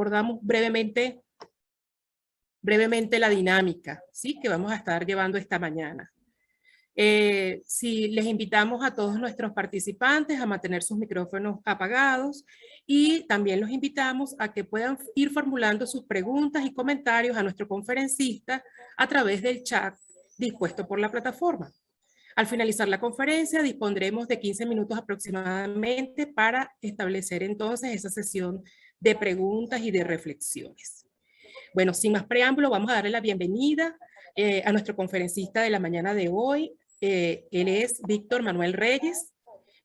recordamos brevemente la dinámica, ¿sí?, que vamos a estar llevando esta mañana. Si les invitamos a todos nuestros participantes a mantener sus micrófonos apagados, y también los invitamos a que puedan ir formulando sus preguntas y comentarios a nuestro conferencista a través del chat dispuesto por la plataforma. Al finalizar la conferencia dispondremos de 15 minutos aproximadamente para establecer entonces esa sesión de preguntas y de reflexiones. Bueno, sin más preámbulo, vamos a darle la bienvenida a nuestro conferencista de la mañana de hoy. Él es Víctor Manuel Reyes.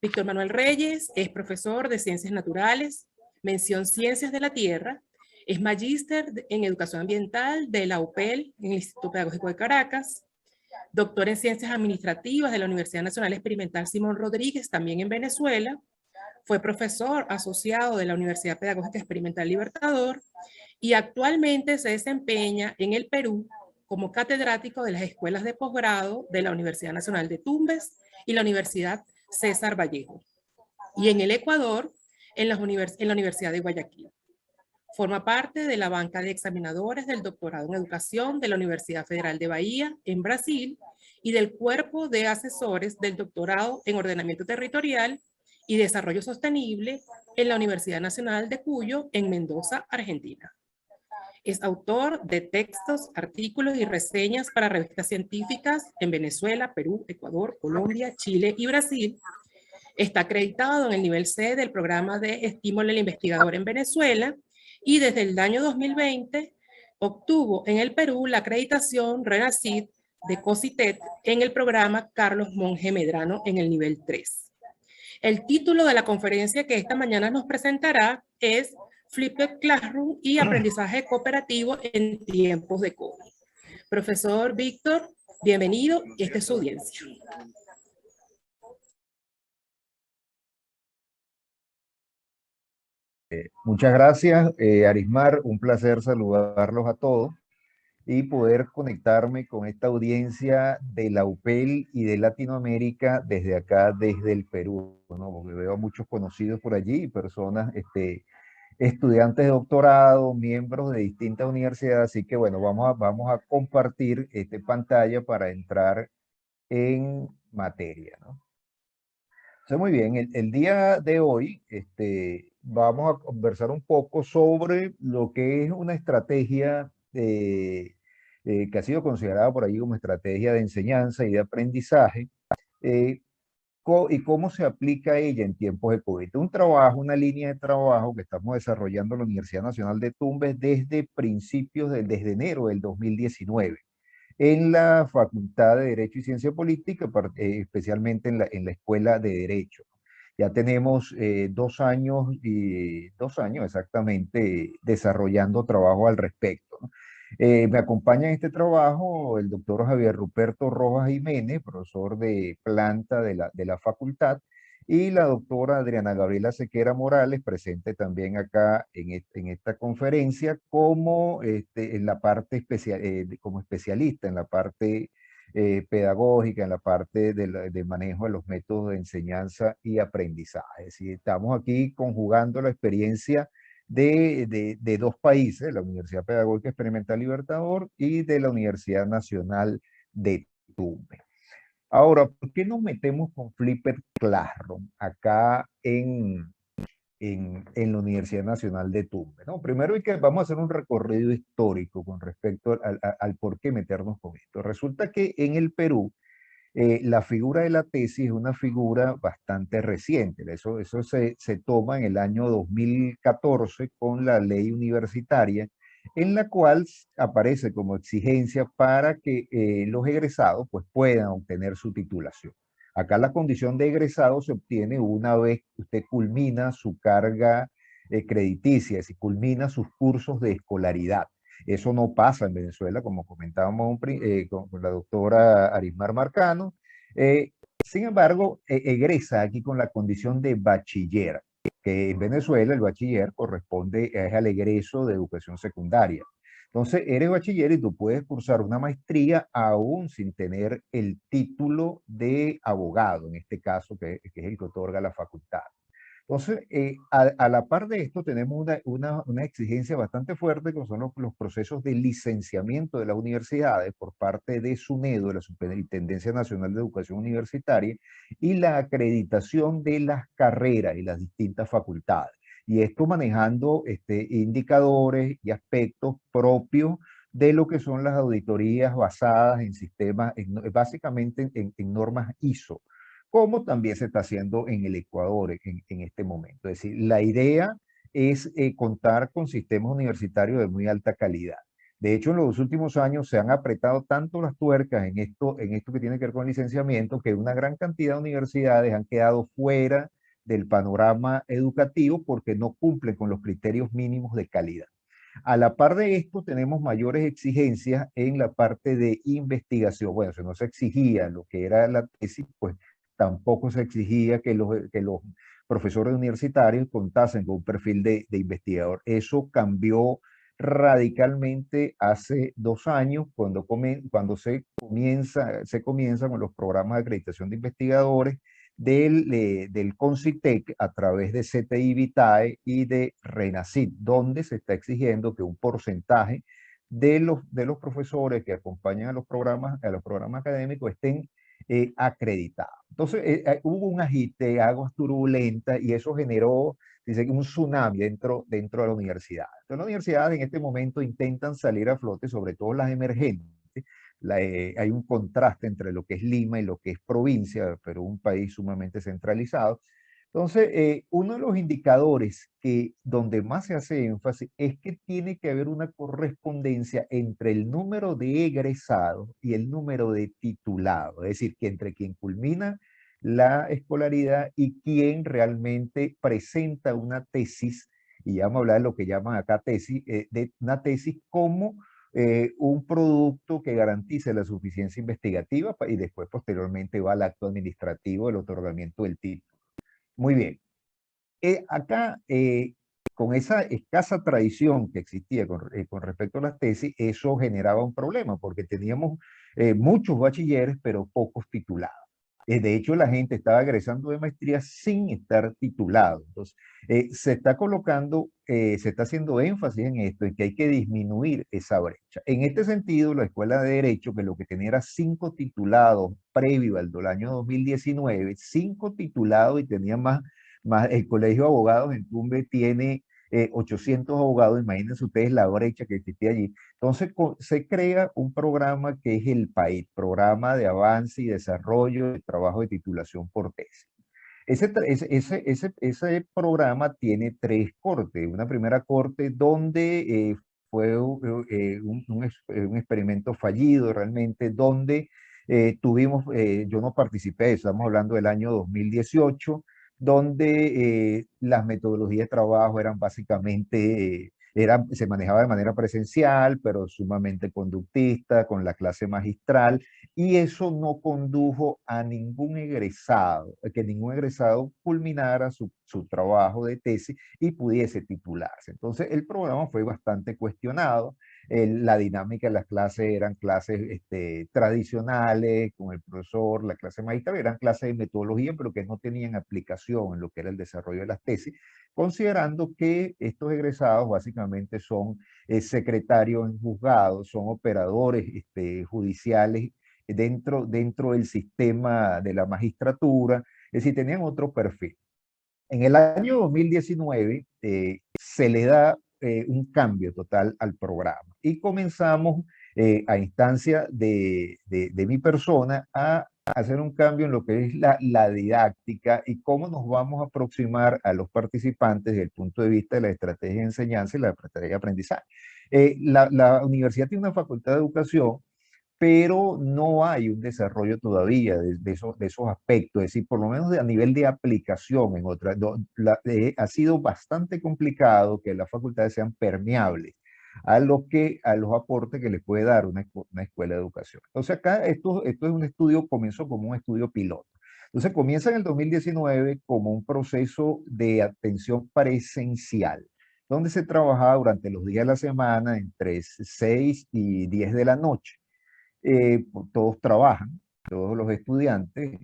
Víctor Manuel Reyes es profesor de Ciencias Naturales, mención Ciencias de la Tierra, es magíster en Educación Ambiental de la UPEL, en el Instituto Pedagógico de Caracas, doctor en Ciencias Administrativas de la Universidad Nacional Experimental Simón Rodríguez, también en Venezuela, fue profesor asociado de la Universidad Pedagógica Experimental Libertador y actualmente se desempeña en el Perú como catedrático de las escuelas de posgrado de la Universidad Nacional de Tumbes y la Universidad César Vallejo, y en el Ecuador en la Universidad de Guayaquil. Forma parte de la banca de examinadores del doctorado en educación de la Universidad Federal de Bahía, en Brasil, y del cuerpo de asesores del doctorado en ordenamiento territorial y desarrollo sostenible en la Universidad Nacional de Cuyo, en Mendoza, Argentina. Es autor de textos, artículos y reseñas para revistas científicas en Venezuela, Perú, Ecuador, Colombia, Chile y Brasil. Está acreditado en el nivel C del programa de estímulo al investigador en Venezuela, y desde el año 2020 obtuvo en el Perú la acreditación RENACID de COSITET en el programa Carlos Monge Medrano en el nivel 3. El título de la conferencia que esta mañana nos presentará es Flipped Classroom y aprendizaje cooperativo en tiempos de COVID. Profesor Víctor, bienvenido, esta es su audiencia. Muchas gracias, Arismar, un placer saludarlos a todos y poder conectarme con esta audiencia de la UPEL y de Latinoamérica desde acá, desde el Perú, ¿no? Porque veo a muchos conocidos por allí, personas, estudiantes de doctorado, miembros de distintas universidades, así que bueno, vamos a compartir pantalla para entrar en materia, ¿no? Entonces, muy bien, el día de hoy vamos a conversar un poco sobre lo que es una estrategia que ha sido considerada por ahí como estrategia de enseñanza y de aprendizaje, eh, y cómo se aplica ella en tiempos de COVID. Un trabajo, una línea de trabajo que estamos desarrollando en la Universidad Nacional de Tumbes desde desde enero del 2019 en la Facultad de Derecho y Ciencia Política, especialmente en la Escuela de Derecho. Ya tenemos 2 años exactamente desarrollando trabajo al respecto, ¿no? Me acompaña en este trabajo el doctor Javier Ruperto Rojas Jiménez, profesor de planta de la facultad, y la doctora Adriana Gabriela Sequera Morales, presente también acá en esta conferencia como en la parte como especialista en la parte pedagógica, en la parte de manejo de los métodos de enseñanza y aprendizaje. Es decir, estamos aquí conjugando la experiencia de dos países, la Universidad Pedagógica Experimental Libertador y de la Universidad Nacional de Tumbes. Ahora, ¿por qué nos metemos con Flipped Classroom acá en la Universidad Nacional de Tumbes, ¿no? Primero vamos a hacer un recorrido histórico con respecto al por qué meternos con esto. Resulta que en el Perú, la figura de la tesis es una figura bastante reciente. Eso se toma en el año 2014 con la ley universitaria, en la cual aparece como exigencia para que los egresados pues, puedan obtener su titulación. Acá la condición de egresado se obtiene una vez que usted culmina su carga crediticia, es decir, culmina sus cursos de escolaridad. Eso no pasa en Venezuela, como comentábamos con la doctora Arismar Marcano. Sin embargo, egresa aquí con la condición de bachiller, que en Venezuela el bachiller corresponde es al egreso de educación secundaria. Entonces, eres bachiller y tú puedes cursar una maestría aún sin tener el título de abogado, en este caso, que es el que otorga la facultad. Entonces, a la par de esto, tenemos una exigencia bastante fuerte, que son los procesos de licenciamiento de las universidades por parte de SUNEDO, de la Superintendencia Nacional de Educación Universitaria, y la acreditación de las carreras y las distintas facultades. Y esto manejando indicadores y aspectos propios de lo que son las auditorías basadas en sistemas, básicamente en normas ISO, como también se está haciendo en el Ecuador en este momento. Es decir, la idea es contar con sistemas universitarios de muy alta calidad. De hecho, en los últimos años se han apretado tanto las tuercas en esto que tiene que ver con licenciamiento, que una gran cantidad de universidades han quedado fuera del panorama educativo porque no cumplen con los criterios mínimos de calidad. A la par de esto, tenemos mayores exigencias en la parte de investigación. Bueno, si no se exigía lo que era la tesis, pues tampoco se exigía que los profesores universitarios contasen con un perfil de investigador. Eso cambió radicalmente hace 2 años, cuando se comienza con los programas de acreditación de investigadores del CONCITEC a través de CTI Vitae y de RENACIT, donde se está exigiendo que un porcentaje de los profesores que acompañan a los programas académicos estén acreditados. Entonces, hubo un agite, aguas turbulentas, y eso generó, dice, un tsunami dentro de la universidad. Entonces, las universidades en este momento intentan salir a flote, sobre todo las emergentes. Hay un contraste entre lo que es Lima y lo que es provincia, pero un país sumamente centralizado. Entonces, uno de los indicadores donde más se hace énfasis es que tiene que haber una correspondencia entre el número de egresados y el número de titulados, es decir, que entre quien culmina la escolaridad y quien realmente presenta una tesis, y ya vamos a hablar de lo que llaman acá tesis, de una tesis como un producto que garantice la suficiencia investigativa y después posteriormente va al acto administrativo del otorgamiento del título. Muy bien. Acá, con esa escasa tradición que existía con respecto a las tesis, eso generaba un problema porque teníamos muchos bachilleres, pero pocos titulados. De hecho, la gente estaba egresando de maestría sin estar titulado. Entonces, se está haciendo énfasis en esto, en que hay que disminuir esa brecha. En este sentido, la Escuela de Derecho, que lo que tenía era 5 titulados previo al año 2019, 5 titulados, y tenía más el Colegio de Abogados en Tumbe tiene 800 abogados, imagínense ustedes la brecha que existía allí. Entonces se crea un programa que es el PAIT, Programa de Avance y Desarrollo de Trabajo de Titulación por Tesis. Ese programa tiene 3 cortes. Una primera corte donde fue un experimento fallido realmente, donde yo no participé, estamos hablando del año 2018, donde las metodologías de trabajo eran básicamente, se manejaba de manera presencial, pero sumamente conductista, con la clase magistral, y eso no condujo a que ningún egresado culminara su trabajo de tesis y pudiese titularse. Entonces, el programa fue bastante cuestionado. La dinámica de las clases eran clases tradicionales, con el profesor, la clase magistral, eran clases de metodología, pero que no tenían aplicación en lo que era el desarrollo de las tesis, considerando que estos egresados básicamente son secretarios en juzgados, son operadores judiciales dentro del sistema de la magistratura, es decir, tenían otro perfil. En el año 2019 se le da un cambio total al programa y comenzamos a instancia de mi persona a hacer un cambio en lo que es la didáctica y cómo nos vamos a aproximar a los participantes desde el punto de vista de la estrategia de enseñanza y la estrategia de aprendizaje. La universidad tiene una facultad de educación, pero no hay un desarrollo todavía de esos aspectos, es decir, por lo menos a nivel de aplicación en otras. Ha sido bastante complicado que las facultades sean permeables a los aportes que les puede dar una escuela de educación. Entonces acá esto es un estudio, comenzó como un estudio piloto. Entonces comienza en el 2019 como un proceso de atención presencial, donde se trabajaba durante los días de la semana entre 6 y 10 de la noche. Todos trabajan, todos los estudiantes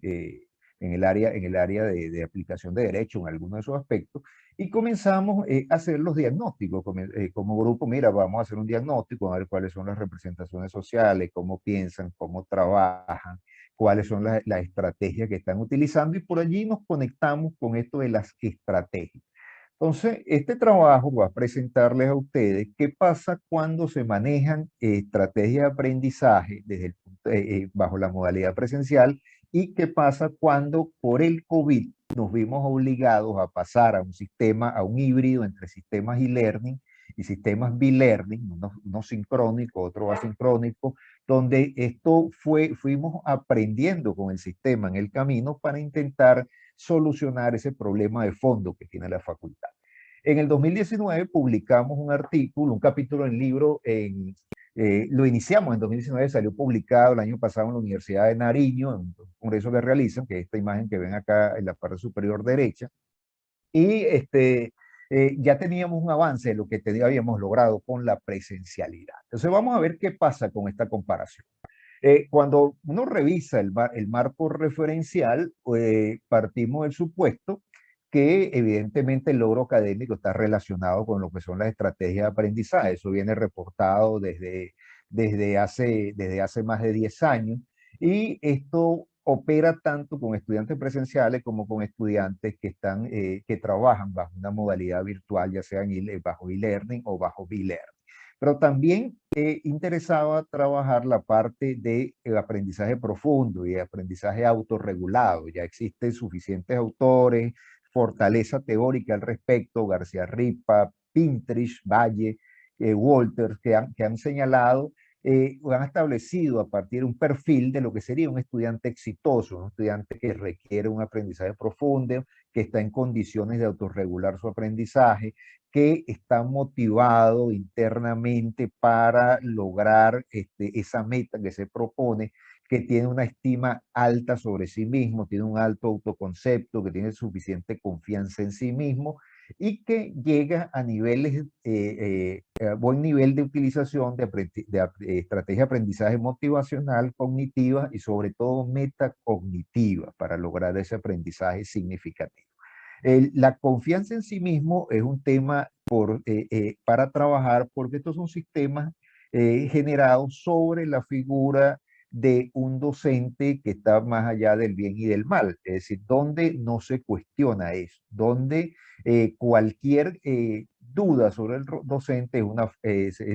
en el área de aplicación de derecho, en alguno de esos aspectos, y comenzamos a hacer los diagnósticos como grupo. Mira, vamos a hacer un diagnóstico, a ver cuáles son las representaciones sociales, cómo piensan, cómo trabajan, cuáles son las estrategias que están utilizando, y por allí nos conectamos con esto de las estrategias. Entonces, este trabajo va a presentarles a ustedes qué pasa cuando se manejan estrategias de aprendizaje bajo la modalidad presencial, y qué pasa cuando por el COVID nos vimos obligados a pasar a un sistema, a un híbrido entre sistemas e-learning y sistemas b-learning, uno sincrónico, otro asincrónico, donde fuimos aprendiendo con el sistema en el camino para intentar solucionar ese problema de fondo que tiene la facultad. En el 2019 publicamos un artículo, un capítulo en libro, lo iniciamos en 2019, salió publicado el año pasado en la Universidad de Nariño, en un congreso que realizan, que es esta imagen que ven acá en la parte superior derecha, y ya teníamos un avance de lo que habíamos logrado con la presencialidad. Entonces vamos a ver qué pasa con esta comparación. Cuando uno revisa el marco referencial, partimos del supuesto que evidentemente el logro académico está relacionado con lo que son las estrategias de aprendizaje. Eso viene reportado desde hace más de 10 años, y esto opera tanto con estudiantes presenciales como con estudiantes que trabajan bajo una modalidad virtual, ya sea bajo e-learning o bajo b-learning. Pero también interesaba trabajar la parte de aprendizaje profundo y aprendizaje autorregulado. Ya existen suficientes autores, fortaleza teórica al respecto: García Ripa, Pinterich, Valle, Walters, que han señalado o han establecido a partir de un perfil de lo que sería un estudiante exitoso, un estudiante que requiere un aprendizaje profundo, que está en condiciones de autorregular su aprendizaje, que está motivado internamente para lograr esa meta que se propone, que tiene una estima alta sobre sí mismo, tiene un alto autoconcepto, que tiene suficiente confianza en sí mismo, y que llega a buen nivel de utilización de estrategia de aprendizaje motivacional, cognitiva y sobre todo metacognitiva para lograr ese aprendizaje significativo. La confianza en sí mismo es un tema para trabajar, porque estos son sistemas generados sobre la figura de un docente que está más allá del bien y del mal, es decir, donde no se cuestiona eso, donde cualquier duda sobre el docente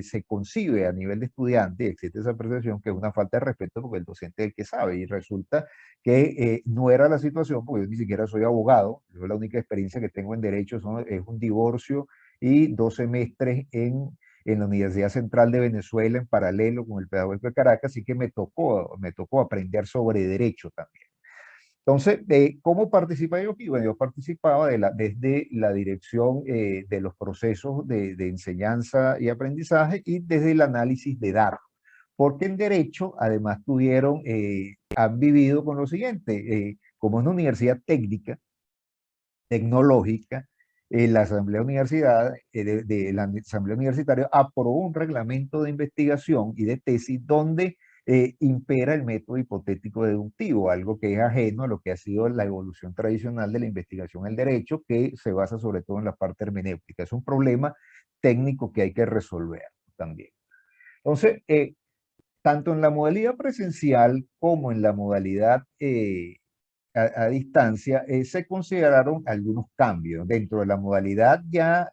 se concibe a nivel de estudiante, existe esa percepción que es una falta de respeto porque el docente es el que sabe, y resulta que no era la situación, porque yo ni siquiera soy abogado. Yo la única experiencia que tengo en derecho es un divorcio y 2 semestres en la Universidad Central de Venezuela en paralelo con el Pedagógico de Caracas, así que me tocó aprender sobre derecho también. Entonces, ¿cómo participaba yo aquí? Bueno, yo participaba desde la dirección de los procesos de enseñanza y aprendizaje, y desde el análisis de datos. Porque en derecho, además, han vivido con lo siguiente: como es una universidad técnica, tecnológica, la Asamblea la Asamblea Universitaria aprobó un reglamento de investigación y de tesis donde impera el método hipotético deductivo, algo que es ajeno a lo que ha sido la evolución tradicional de la investigación del derecho, que se basa sobre todo en la parte hermenéutica. Es un problema técnico que hay que resolver también. Entonces, tanto en la modalidad presencial como en la modalidad a distancia, se consideraron algunos cambios. Dentro de la modalidad ya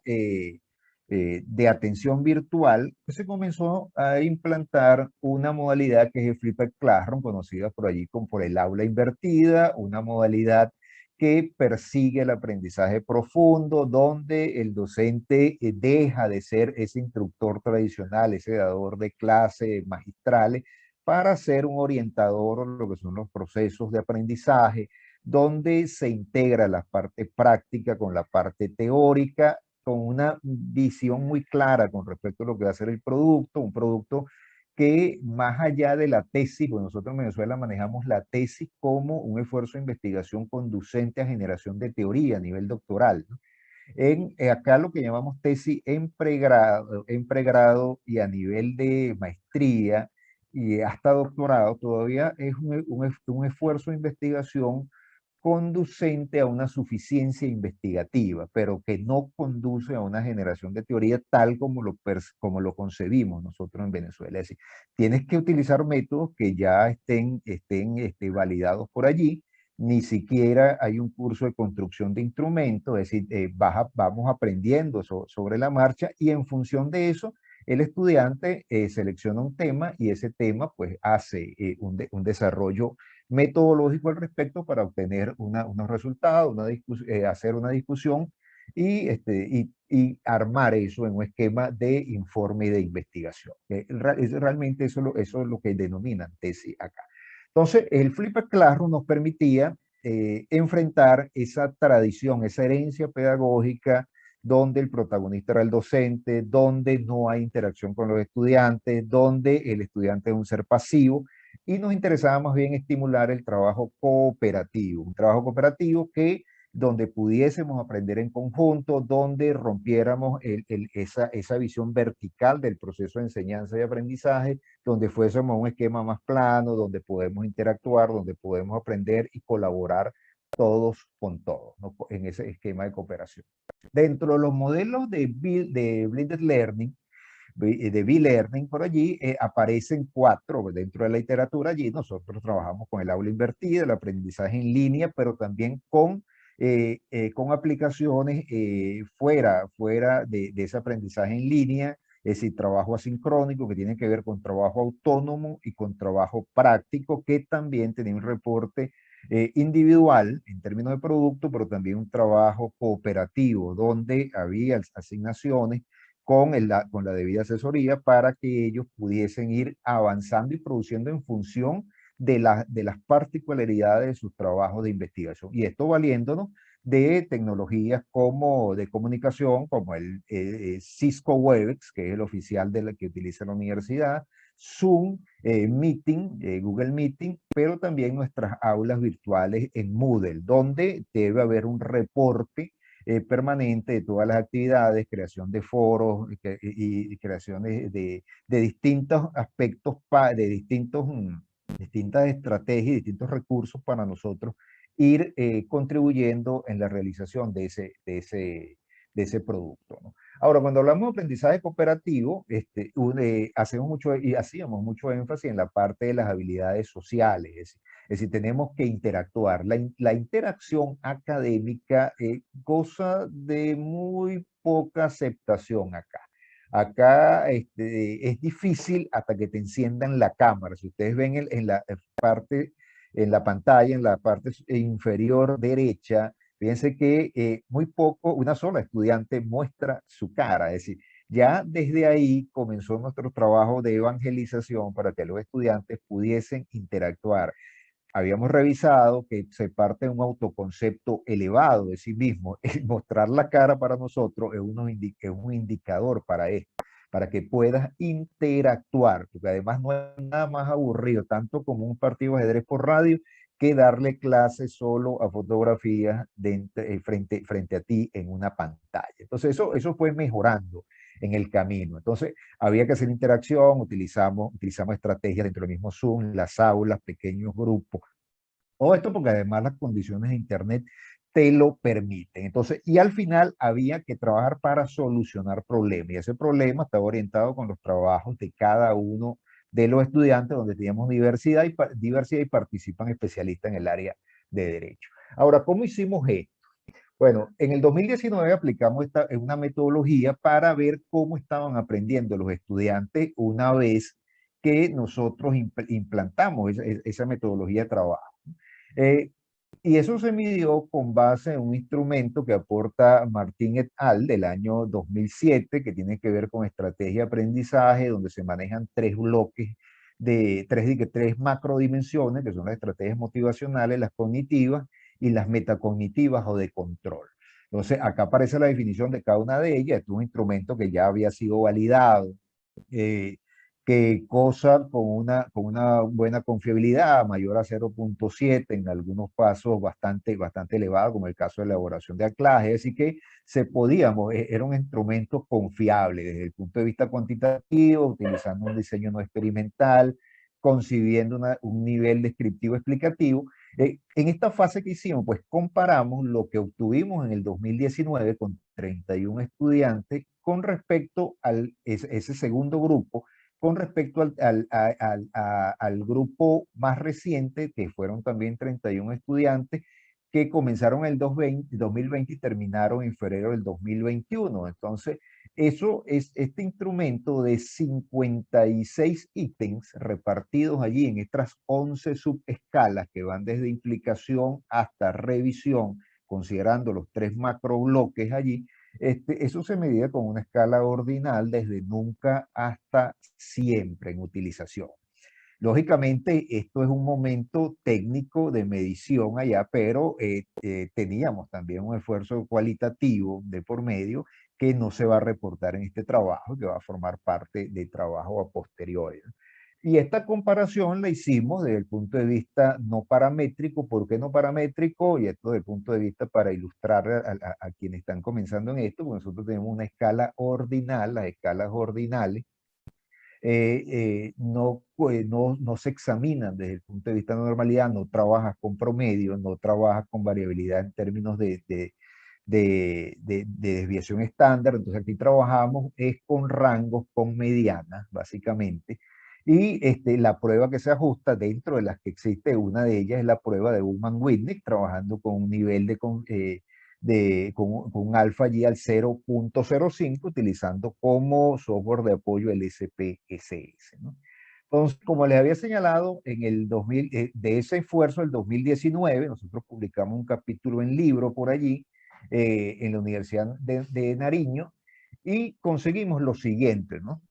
de atención virtual, pues se comenzó a implantar una modalidad que es el Flipped Classroom, conocida por allí como por el aula invertida, una modalidad que persigue el aprendizaje profundo, donde el docente deja de ser ese instructor tradicional, ese dador de clases magistrales, para ser un orientador en lo que son los procesos de aprendizaje, donde se integra la parte práctica con la parte teórica, con una visión muy clara con respecto a lo que va a ser el producto, un producto que más allá de la tesis, pues nosotros en Venezuela manejamos la tesis como un esfuerzo de investigación conducente a generación de teoría a nivel doctoral, ¿no? Acá lo que llamamos tesis en pregrado y a nivel de maestría y hasta doctorado, todavía es un esfuerzo de investigación conducente a una suficiencia investigativa, pero que no conduce a una generación de teoría tal como lo concebimos nosotros en Venezuela. Es decir, tienes que utilizar métodos que ya estén validados por allí. Ni siquiera hay un curso de construcción de instrumentos, es decir, vamos aprendiendo sobre la marcha, y en función de eso, el estudiante selecciona un tema y ese tema pues hace un desarrollo metodológico al respecto para obtener unos resultados, hacer una discusión y armar eso en un esquema de informe y de investigación. Realmente eso es lo que denominan tesis acá. Entonces, el Flipped Classroom nos permitía enfrentar esa tradición, esa herencia pedagógica donde el protagonista era el docente, donde no hay interacción con los estudiantes, donde el estudiante es un ser pasivo, y nos interesaba más bien estimular el trabajo cooperativo, un trabajo cooperativo donde pudiésemos aprender en conjunto, donde rompiéramos esa visión vertical del proceso de enseñanza y aprendizaje, donde fuésemos un esquema más plano, donde podemos interactuar, donde podemos aprender y colaborar todos con todos, ¿no? En ese esquema de cooperación. Dentro de los modelos de Blended Learning, de B-Learning, por allí aparecen 4 dentro de la literatura. Allí nosotros trabajamos con el aula invertida, el aprendizaje en línea, pero también con aplicaciones fuera de ese aprendizaje en línea, es decir, trabajo asincrónico que tiene que ver con trabajo autónomo y con trabajo práctico, que también tenía un reporte individual en términos de producto, pero también un trabajo cooperativo donde había asignaciones con la debida asesoría para que ellos pudiesen ir avanzando y produciendo en función de las particularidades de sus trabajos de investigación. Y esto valiéndonos de tecnologías como de comunicación, como el Cisco Webex, que es el oficial de la que utiliza la universidad, Zoom, Meeting, Google Meeting, pero también nuestras aulas virtuales en Moodle, donde debe haber un reporte permanente de todas las actividades, creación de foros y creaciones de distintos aspectos, de distintas estrategias y distintos recursos para nosotros ir contribuyendo en la realización de ese producto, ¿no? Ahora, cuando hablamos de aprendizaje cooperativo, hacíamos mucho énfasis en la parte de las habilidades sociales, es decir, tenemos que interactuar. La interacción académica goza de muy poca aceptación acá. Acá es difícil hasta que te enciendan la cámara. Si ustedes ven en la pantalla, en la parte inferior derecha, fíjense que muy poco, una sola estudiante muestra su cara. Es decir, ya desde ahí comenzó nuestro trabajo de evangelización para que los estudiantes pudiesen interactuar. Habíamos revisado que se parte de un autoconcepto elevado de sí mismo. El mostrar la cara para nosotros es un indicador para esto, para que puedas interactuar, porque además no es nada más aburrido, tanto como un partido de ajedrez por radio, que darle clases solo a fotografías frente a ti en una pantalla. Entonces eso fue mejorando en el camino. Entonces había que hacer interacción, utilizamos estrategias dentro del mismo Zoom, las aulas, pequeños grupos. Todo esto porque además las condiciones de Internet te lo permiten. Entonces, y al final había que trabajar para solucionar problemas. Y ese problema estaba orientado con los trabajos de cada uno de los estudiantes, donde teníamos diversidad y participan especialistas en el área de derecho. Ahora, ¿cómo hicimos esto? Bueno, en el 2019 aplicamos una metodología para ver cómo estaban aprendiendo los estudiantes una vez que nosotros implantamos esa metodología de trabajo. Eh, y eso se midió con base en un instrumento que aporta Martín et al. Del año 2007, que tiene que ver con estrategia de aprendizaje, donde se manejan 3 bloques de tres macrodimensiones, que son las estrategias motivacionales, las cognitivas y las metacognitivas o de control. Entonces, acá aparece la definición de cada una de ellas. Este es un instrumento que ya había sido validado, que goza con una buena confiabilidad, mayor a 0.7, en algunos casos bastante elevado, como el caso de elaboración de anclaje. Así que era un instrumento confiable desde el punto de vista cuantitativo, utilizando un diseño no experimental, concibiendo un nivel descriptivo explicativo. En esta fase que hicimos, pues comparamos lo que obtuvimos en el 2019 con 31 estudiantes con respecto al ese segundo grupo, con respecto al grupo más reciente, que fueron también 31 estudiantes, que comenzaron el 2020 y terminaron en febrero del 2021. Entonces, eso es este instrumento de 56 ítems repartidos allí en estas 11 subescalas que van desde implicación hasta revisión, considerando los 3 macro bloques allí. Eso se medía con una escala ordinal desde nunca hasta siempre en utilización. Lógicamente, esto es un momento técnico de medición allá, pero teníamos también un esfuerzo cualitativo de por medio que no se va a reportar en este trabajo, que va a formar parte del trabajo a posteriori. Y esta comparación la hicimos desde el punto de vista no paramétrico. ¿Por qué no paramétrico? Y esto desde el punto de vista para ilustrar a quienes están comenzando en esto, porque nosotros tenemos una escala ordinal, las escalas ordinales no se examinan desde el punto de vista de normalidad, no trabajas con promedio, no trabajas con variabilidad en términos de desviación estándar. Entonces aquí trabajamos es con rangos, con medianas, básicamente. Y la prueba que se ajusta dentro de las que existe, una de ellas es la prueba de Ullmann-Whitney, trabajando con un nivel con un alfa allí al 0.05, utilizando como software de apoyo el SPSS, ¿no? Entonces, como les había señalado, de ese esfuerzo del 2019, nosotros publicamos un capítulo en libro por allí, en la Universidad de Nariño, y conseguimos lo siguiente, ¿no?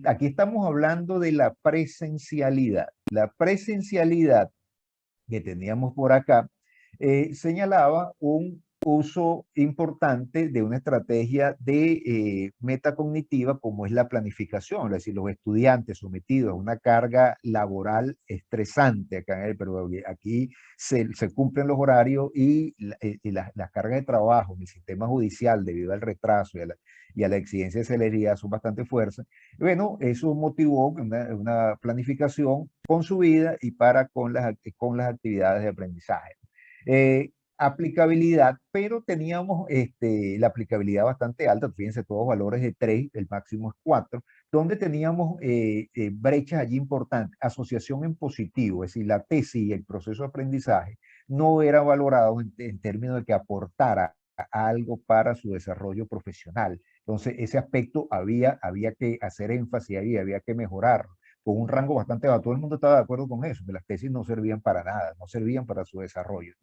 Aquí estamos hablando de la presencialidad. La presencialidad que teníamos por acá señalaba un uso importante de una estrategia de metacognitiva como es la planificación, es decir, los estudiantes sometidos a una carga laboral estresante, pero aquí se cumplen los horarios y las cargas de trabajo en el sistema judicial debido al retraso y a la exigencia de celeridad son bastante fuertes. Bueno, eso motivó una planificación con su vida y con las actividades de aprendizaje. Aplicabilidad, pero teníamos la aplicabilidad bastante alta, fíjense, todos valores de 3, el máximo es 4, donde teníamos brechas allí importantes, asociación en positivo, es decir, la tesis y el proceso de aprendizaje no era valorado en términos de que aportara algo para su desarrollo profesional. Entonces, ese aspecto había que hacer énfasis ahí, había que mejorarlo con un rango bastante bajo. Todo el mundo estaba de acuerdo con eso, que las tesis no servían para nada, no servían para su desarrollo.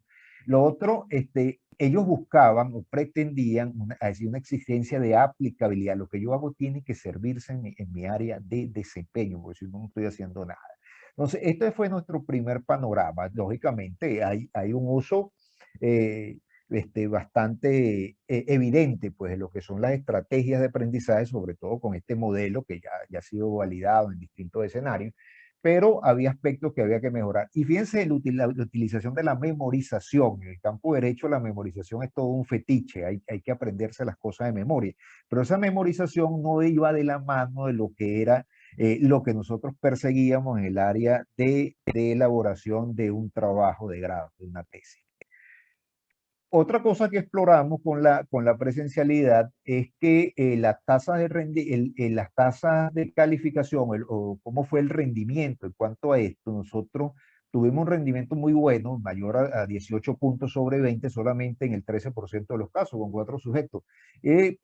Lo otro, ellos buscaban o pretendían una exigencia de aplicabilidad. Lo que yo hago tiene que servirse en mi área de desempeño, porque si no, no estoy haciendo nada. Entonces, este fue nuestro primer panorama. Lógicamente, hay un uso bastante evidente, pues, de lo que son las estrategias de aprendizaje, sobre todo con este modelo que ya ha sido validado en distintos escenarios, pero había aspectos que había que mejorar. Y fíjense, la utilización de la memorización. En el campo derecho, la memorización es todo un fetiche, hay que aprenderse las cosas de memoria, pero esa memorización no iba de la mano de lo que era lo que nosotros perseguíamos en el área de elaboración de un trabajo de grado, de una tesis. Otra cosa que exploramos con la presencialidad es que las tasas de calificación o cómo fue el rendimiento en cuanto a esto, nosotros tuvimos un rendimiento muy bueno, mayor a 18 puntos sobre 20, solamente en el 13% de los casos, con 4 sujetos.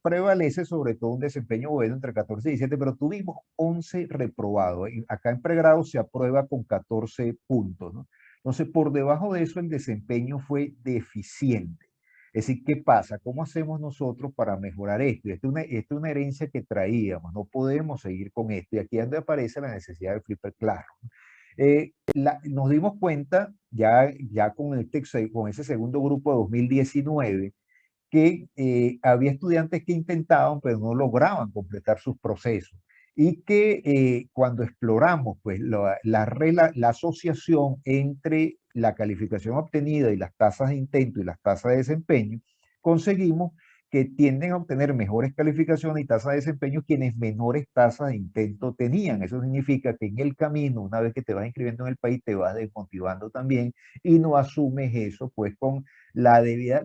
Prevalece sobre todo un desempeño bueno entre 14 y 17, pero tuvimos 11 reprobados. Acá en pregrado se aprueba con 14 puntos, ¿no? Entonces, por debajo de eso, el desempeño fue deficiente. Es decir, ¿qué pasa? ¿Cómo hacemos nosotros para mejorar esto? Esta es una herencia que traíamos, no podemos seguir con esto. Y aquí es donde aparece la necesidad de flipper claro. Nos dimos cuenta, ya con ese segundo grupo de 2019, que había estudiantes que intentaban, pero no lograban completar sus procesos. Y que cuando exploramos pues, la asociación entre la calificación obtenida y las tasas de intento y las tasas de desempeño, conseguimos que tienden a obtener mejores calificaciones y tasas de desempeño quienes menores tasas de intento tenían. Eso significa que en el camino, una vez que te vas inscribiendo en el país, te vas desmotivando también y no asumes eso pues con la debida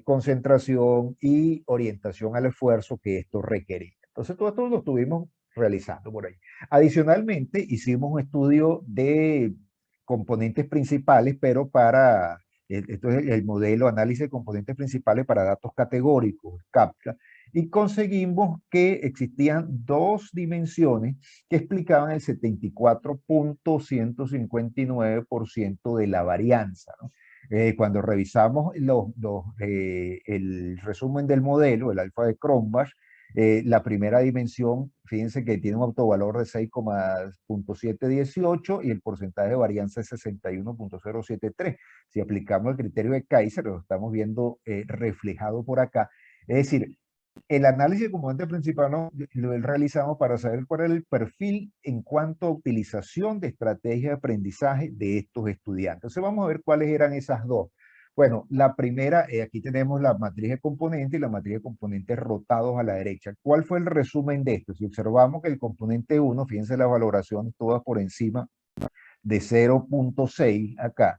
concentración y orientación al esfuerzo que esto requería. Entonces todo esto lo estuvimos realizando por ahí. Adicionalmente, hicimos un estudio de componentes principales, pero para esto es el modelo análisis de componentes principales para datos categóricos, CAPTCHA, y conseguimos que existían dos dimensiones que explicaban el 74.159% de la varianza, ¿no? Cuando revisamos el resumen del modelo, el alfa de Cronbach, la primera dimensión, fíjense que tiene un autovalor de 6,718 y el porcentaje de varianza es 61,073. Si aplicamos el criterio de Kaiser, lo estamos viendo reflejado por acá. Es decir, el análisis de componente principal lo realizamos para saber cuál era el perfil en cuanto a utilización de estrategias de aprendizaje de estos estudiantes. Entonces vamos a ver cuáles eran esas dos. Bueno, la primera, aquí tenemos la matriz de componentes y la matriz de componentes rotados a la derecha. ¿Cuál fue el resumen de esto? Si observamos que el componente 1, fíjense las valoraciones todas por encima de 0,6 acá,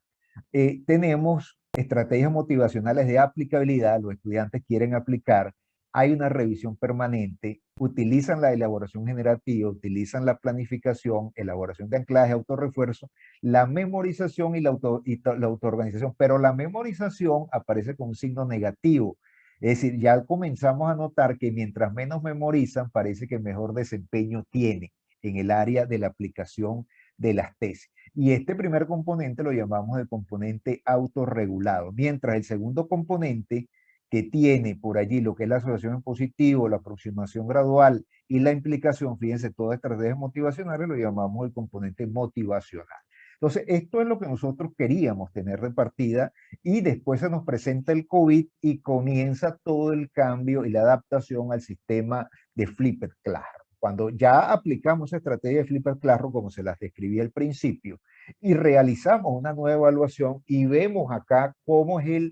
tenemos estrategias motivacionales de aplicabilidad, los estudiantes quieren aplicar, hay una revisión permanente, utilizan la elaboración generativa, utilizan la planificación, elaboración de anclaje, autorrefuerzo, la memorización y la autoorganización, pero la memorización aparece con un signo negativo. Es decir, ya comenzamos a notar que mientras menos memorizan, parece que mejor desempeño tiene en el área de la aplicación de las tesis. Y este primer componente lo llamamos el componente autorregulado, mientras el segundo componente que tiene por allí lo que es la asociación en positivo, la aproximación gradual y la implicación, fíjense, todas estrategias motivacionales lo llamamos el componente motivacional. Entonces, esto es lo que nosotros queríamos tener de partida y después se nos presenta el COVID y comienza todo el cambio y la adaptación al sistema de Flipped Classroom. Cuando ya aplicamos esa estrategia de Flipped Classroom, como se las describí al principio, y realizamos una nueva evaluación y vemos acá cómo es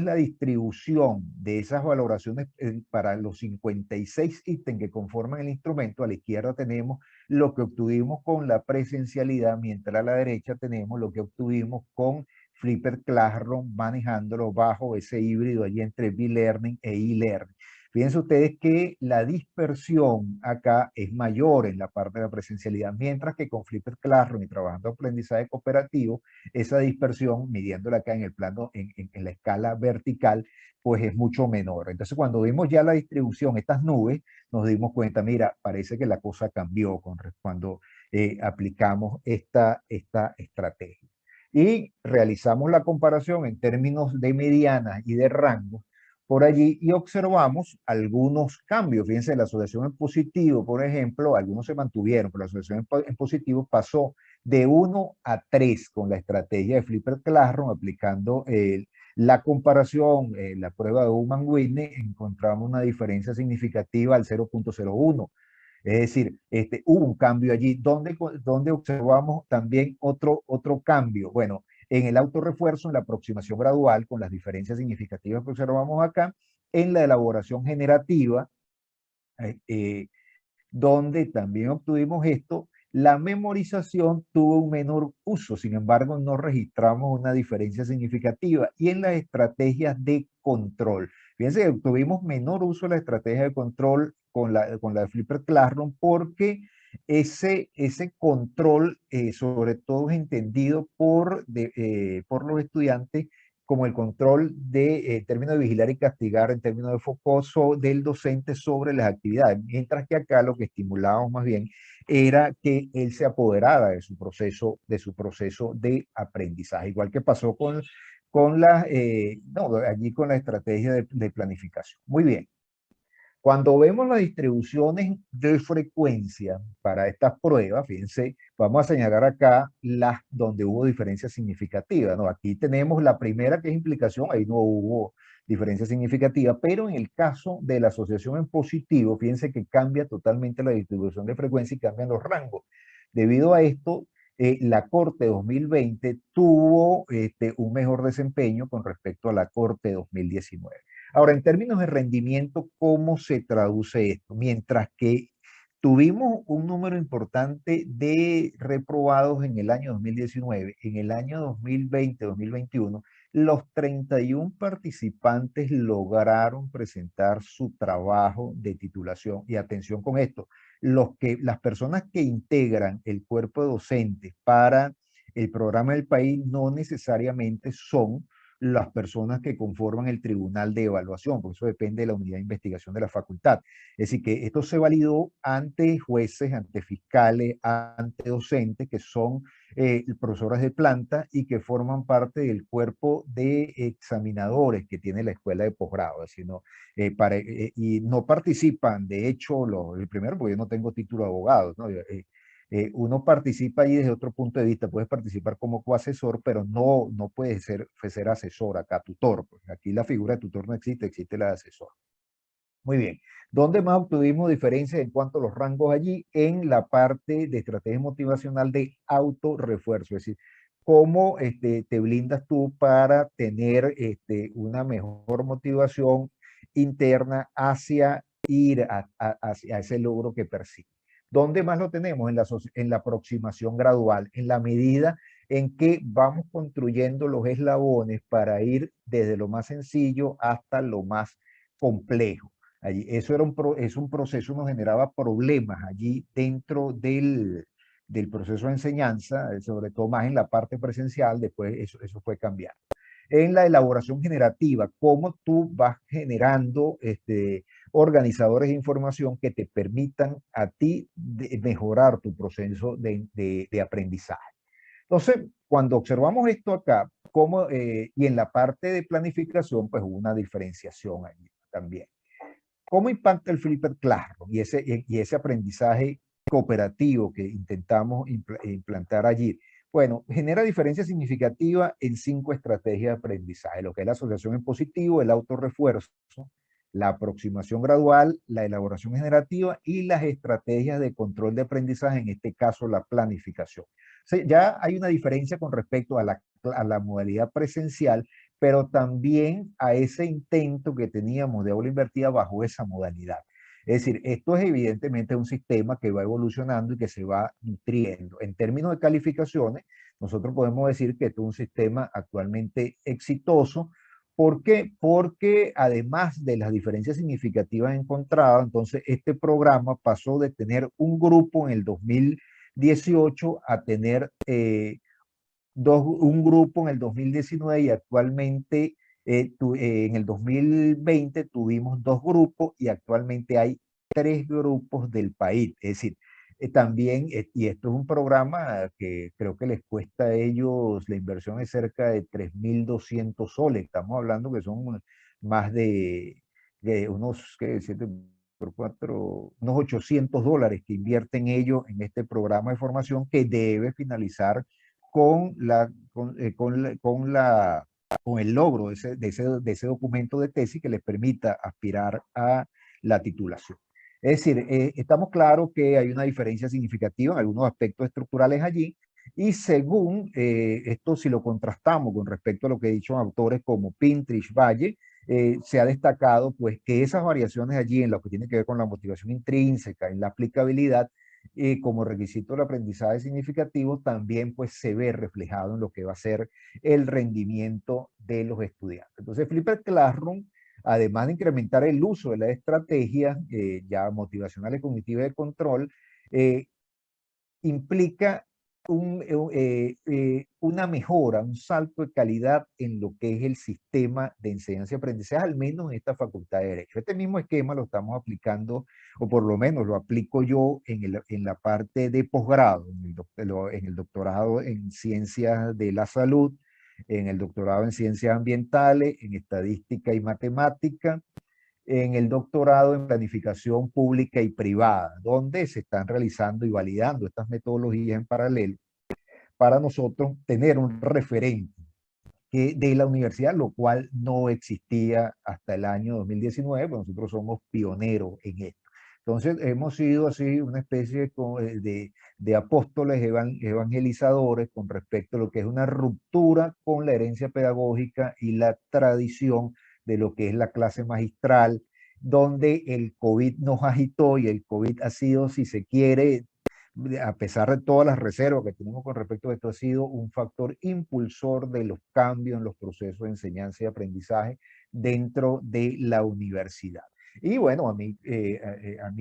la distribución de esas valoraciones para los 56 ítems que conforman el instrumento. A la izquierda tenemos lo que obtuvimos con la presencialidad, mientras a la derecha tenemos lo que obtuvimos con Flipped Classroom, manejándolo bajo ese híbrido allí entre B-Learning e e-Learning. Fíjense ustedes que la dispersión acá es mayor en la parte de la presencialidad, mientras que con Flipped Classroom y trabajando aprendizaje cooperativo, esa dispersión, midiéndola acá en el plano, en la escala vertical, pues es mucho menor. Entonces, cuando vimos ya la distribución, estas nubes, nos dimos cuenta, mira, parece que la cosa cambió cuando aplicamos esta estrategia. Y realizamos la comparación en términos de medianas y de rangos por allí y observamos algunos cambios. Fíjense, la asociación en positivo, por ejemplo, algunos se mantuvieron, pero la asociación en positivo pasó de 1 a 3 con la estrategia de Flipped Classroom, aplicando la comparación, la prueba de Human-Whitney, encontramos una diferencia significativa al 0,01. Es decir, hubo un cambio allí, donde observamos también otro cambio. Bueno, en el autorrefuerzo, en la aproximación gradual, con las diferencias significativas que observamos acá, en la elaboración generativa, donde también obtuvimos esto, la memorización tuvo un menor uso, sin embargo no registramos una diferencia significativa. Y en las estrategias de control, fíjense que tuvimos menor uso de la estrategia de control con la de Flipped Classroom, porque ese control sobre todo es entendido por los estudiantes como el control en términos de vigilar y castigar, en términos de foco del docente sobre las actividades, mientras que acá lo que estimulábamos más bien era que él se apoderara de su proceso de aprendizaje, igual que pasó allí con la estrategia de planificación. Muy bien. Cuando vemos las distribuciones de frecuencia para estas pruebas, fíjense, vamos a señalar acá las donde hubo diferencias significativas, ¿no? Aquí tenemos la primera que es implicación, ahí no hubo diferencia significativa, pero en el caso de la asociación en positivo, fíjense que cambia totalmente la distribución de frecuencia y cambian los rangos. Debido a esto, la Corte 2020 tuvo un mejor desempeño con respecto a la Corte 2019. Ahora, en términos de rendimiento, ¿cómo se traduce esto? Mientras que tuvimos un número importante de reprobados en el año 2019, en el año 2020-2021, los 31 participantes lograron presentar su trabajo de titulación. Y atención con esto, las personas que integran el cuerpo docente para el programa del país no necesariamente son las personas que conforman el tribunal de evaluación, porque eso depende de la unidad de investigación de la facultad. Es decir, que esto se validó ante jueces, ante fiscales, ante docentes, que son profesores de planta y que forman parte del cuerpo de examinadores que tiene la escuela de posgrado. Es decir, y no participan, de hecho, el primero, porque yo no tengo título de abogado, ¿no? Uno participa ahí desde otro punto de vista, puedes participar como coasesor, pero no puedes ser asesor acá, tutor. Pues aquí la figura de tutor no existe, existe la de asesor. Muy bien. ¿Dónde más obtuvimos diferencias en cuanto a los rangos allí? En la parte de estrategia motivacional de autorrefuerzo, es decir, cómo te blindas tú para tener una mejor motivación interna hacia ir hacia ese logro que persigues. ¿Dónde más lo tenemos? En la aproximación gradual, en la medida en que vamos construyendo los eslabones para ir desde lo más sencillo hasta lo más complejo. Allí, eso es un proceso, nos generaba problemas allí dentro del proceso de enseñanza, sobre todo más en la parte presencial, después eso fue cambiando. En la elaboración generativa, cómo tú vas generando organizadores de información que te permitan a ti mejorar tu proceso de aprendizaje. Entonces, cuando observamos esto acá, y en la parte de planificación, pues hubo una diferenciación allí también. ¿Cómo impacta el Flipper Classroom y ese aprendizaje cooperativo que intentamos implantar allí? Bueno, genera diferencia significativa en 5 estrategias de aprendizaje, lo que es la asociación en positivo, el autorrefuerzo, la aproximación gradual, la elaboración generativa y las estrategias de control de aprendizaje, en este caso la planificación. O sea, ya hay una diferencia con respecto a la modalidad presencial, pero también a ese intento que teníamos de aula invertida bajo esa modalidad. Es decir, esto es evidentemente un sistema que va evolucionando y que se va nutriendo. En términos de calificaciones, nosotros podemos decir que esto es un sistema actualmente exitoso. ¿Por qué? Porque además de las diferencias significativas encontradas, entonces este programa pasó de tener un grupo en el 2018 a tener un grupo en el 2019 y actualmente en el 2020 tuvimos 2 grupos y actualmente hay 3 grupos del país. Es decir, también, y esto es un programa que creo que les cuesta a ellos, la inversión es cerca de 3.200 soles. Estamos hablando que son más de unos, ¿qué? 7 por 4, unos $800 que invierten ellos en este programa de formación que debe finalizar con el logro de ese documento de tesis que les permita aspirar a la titulación. Es decir, estamos claros que hay una diferencia significativa en algunos aspectos estructurales allí, y según esto, si lo contrastamos con respecto a lo que he dicho autores como Pintrich, Valle, se ha destacado pues que esas variaciones allí en lo que tiene que ver con la motivación intrínseca, en la aplicabilidad, como requisito del aprendizaje significativo, también pues se ve reflejado en lo que va a ser el rendimiento de los estudiantes. Entonces, Flipper Classroom, además de incrementar el uso de las estrategias ya motivacionales, cognitivas de control, implica una mejora, un salto de calidad en lo que es el sistema de enseñanza y aprendizaje, al menos en esta facultad de Derecho. Este mismo esquema lo estamos aplicando, o por lo menos lo aplico yo en la parte de posgrado, en el doctorado en Ciencias de la Salud, en el doctorado en Ciencias Ambientales, en Estadística y Matemática, en el doctorado en planificación pública y privada, donde se están realizando y validando estas metodologías en paralelo para nosotros tener un referente de la universidad, lo cual no existía hasta el año 2019, pues nosotros somos pioneros en esto. Entonces hemos sido así una especie de apóstoles evangelizadores con respecto a lo que es una ruptura con la herencia pedagógica y la tradición de lo que es la clase magistral, donde el COVID nos agitó y el COVID ha sido, si se quiere, a pesar de todas las reservas que tenemos con respecto a esto, ha sido un factor impulsor de los cambios en los procesos de enseñanza y aprendizaje dentro de la universidad. Y bueno, a mí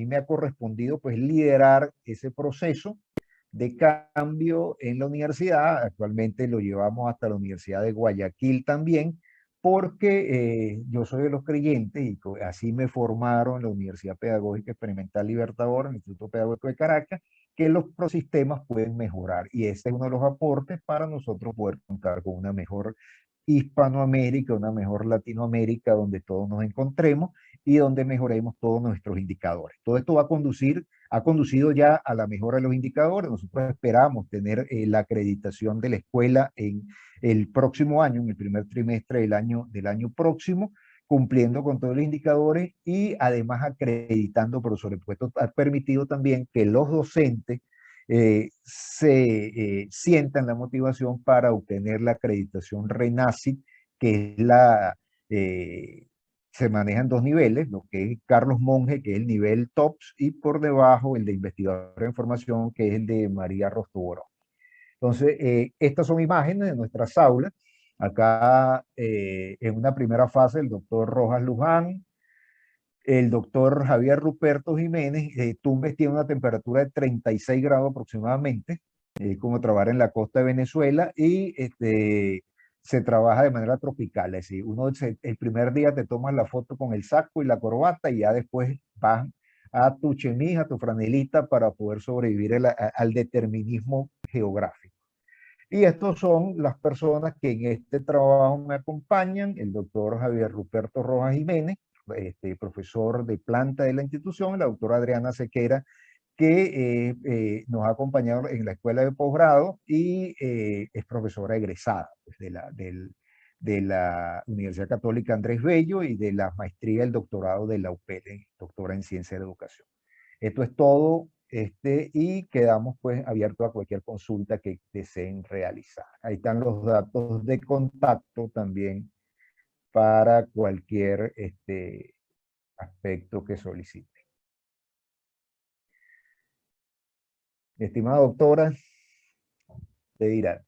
me ha correspondido pues liderar ese proceso de cambio en la universidad. Actualmente lo llevamos hasta la Universidad de Guayaquil también, porque yo soy de los creyentes y así me formaron en la Universidad Pedagógica Experimental Libertador, en el Instituto Pedagógico de Caracas, que los sistemas pueden mejorar. Y ese es uno de los aportes para nosotros poder contar con una mejor Hispanoamérica, una mejor Latinoamérica, donde todos nos encontremos y donde mejoremos todos nuestros indicadores. Todo esto ha conducido ya a la mejora de los indicadores. Nosotros esperamos tener la acreditación de la escuela en el próximo año, en el primer trimestre del año próximo, cumpliendo con todos los indicadores y además acreditando, pero sobre todo ha permitido también que los docentes se sientan la motivación para obtener la acreditación RENACIT, que es se manejan dos niveles, lo que es Carlos Monge, que es el nivel TOPS, y por debajo el de investigador de información, que es el de María Rostoboró. Entonces, estas son imágenes de nuestras aulas. Acá, en una primera fase, el doctor Rojas Luján, el doctor Javier Ruperto Jiménez. Tumbes tiene una temperatura de 36 grados aproximadamente, como trabajar en la costa de Venezuela, y se trabaja de manera tropical. Es decir, el primer día te tomas la foto con el saco y la corbata y ya después vas a tu chemise, a tu franelita para poder sobrevivir al determinismo geográfico. Y estos son las personas que en este trabajo me acompañan: el doctor Javier Ruperto Rojas Jiménez, profesor de planta de la institución; la doctora Adriana Sequera, que nos ha acompañado en la escuela de posgrado y es profesora egresada pues, de la Universidad Católica Andrés Bello y de la maestría y el doctorado de la UPL, doctora en Ciencia de Educación. Esto es todo, y quedamos pues abiertos a cualquier consulta que deseen realizar. Ahí están los datos de contacto también para cualquier aspecto que solicite. Estimada doctora, te dirá.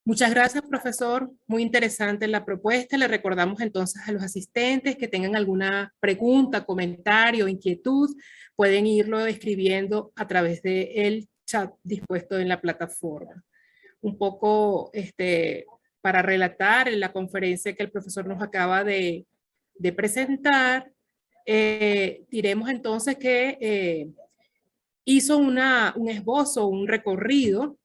Muchas gracias, profesor. Muy interesante la propuesta. Le recordamos entonces a los asistentes que tengan alguna pregunta, comentario, inquietud, pueden irlo escribiendo a través del chat dispuesto en la plataforma. Un poco para relatar en la conferencia que el profesor nos acaba de presentar, diremos entonces que hizo un esbozo, un recorrido